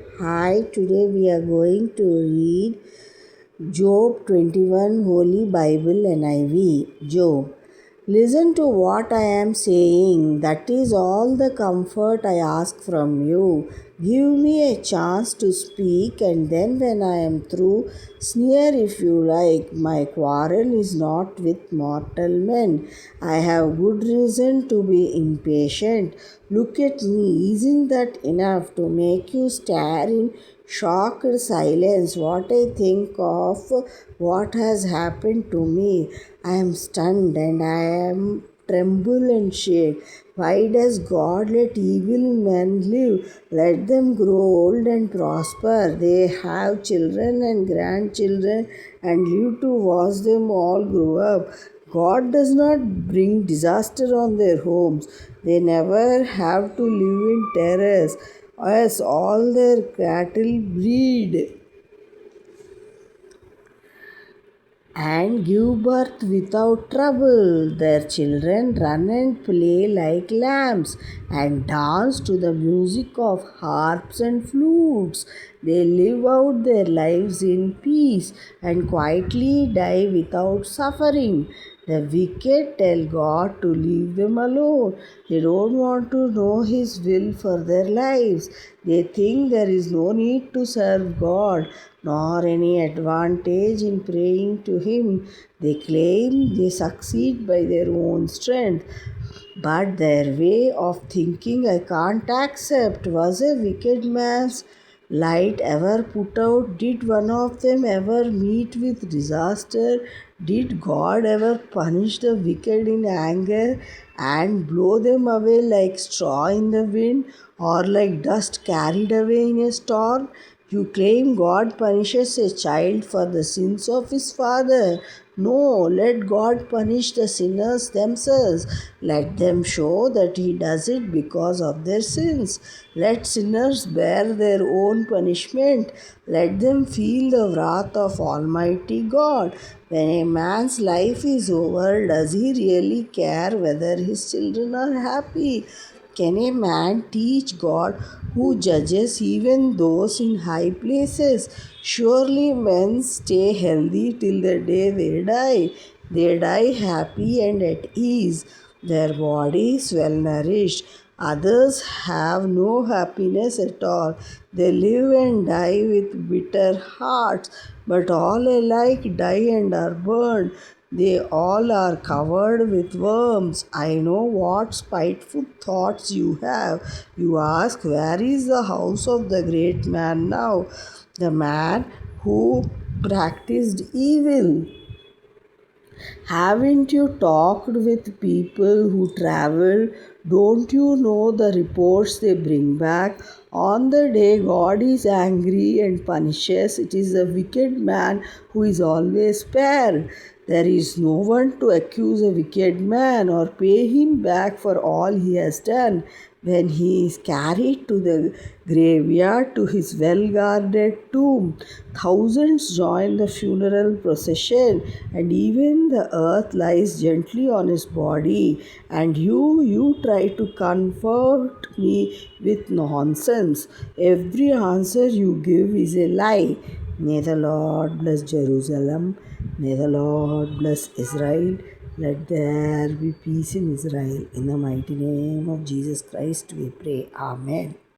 Hi, today we are going to read Job 21 Holy Bible NIV. Job. Listen to what I am saying. That is all the comfort I ask from you. Give me a chance to speak, and then when I am through, sneer if you like. My quarrel is not with mortal men. I have good reason to be impatient. Look at me. Isn't that enough to make you stare in shocked silence? What I think of what has happened to me. I am stunned and I am tremble and shake. Why does God let evil men live? Let them grow old and prosper. They have children and grandchildren and live to watch them all grow up. God does not bring disaster on their homes. They never have to live in terrors as all their cattle breed and give birth without trouble. Their children run and play like lambs and dance to the music of harps and flutes. They live out their lives in peace and quietly die without suffering. The wicked tell God to leave them alone. They don't want to know His will for their lives. They think there is no need to serve God nor any advantage in praying to Him. They claim they succeed by their own strength. But their way of thinking I can't accept. Was a wicked man's light ever put out? Did one of them ever meet with disaster? Did God ever punish the wicked in anger and blow them away like straw in the wind or like dust carried away in a storm? You claim God punishes a child for the sins of his father. No, let God punish the sinners themselves. Let them show that He does it because of their sins. Let sinners bear their own punishment. Let them feel the wrath of Almighty God. When a man's life is over, does he really care whether his children are happy? Can a man teach God who judges even those in high places? Surely men stay healthy till the day they die. They die happy and at ease, their bodies well nourished. Others have no happiness at all. They live and die with bitter hearts, but all alike die and are burned. They all are covered with worms. I know what spiteful thoughts you have. You ask, where is the house of the great man now? The man who practiced evil. Haven't you talked with people who travel? Don't you know the reports they bring back? On the day God is angry and punishes, it is the wicked man who is always spared. There is no one to accuse a wicked man or pay him back for all he has done. When he is carried to the graveyard to his well guarded tomb, thousands join the funeral procession, and even the earth lies gently on his body. And you try to comfort me with nonsense. Every answer you give is a lie. May the Lord bless Jerusalem. May the Lord bless Israel. Let there be peace in Israel. In the mighty name of Jesus Christ, we pray. Amen.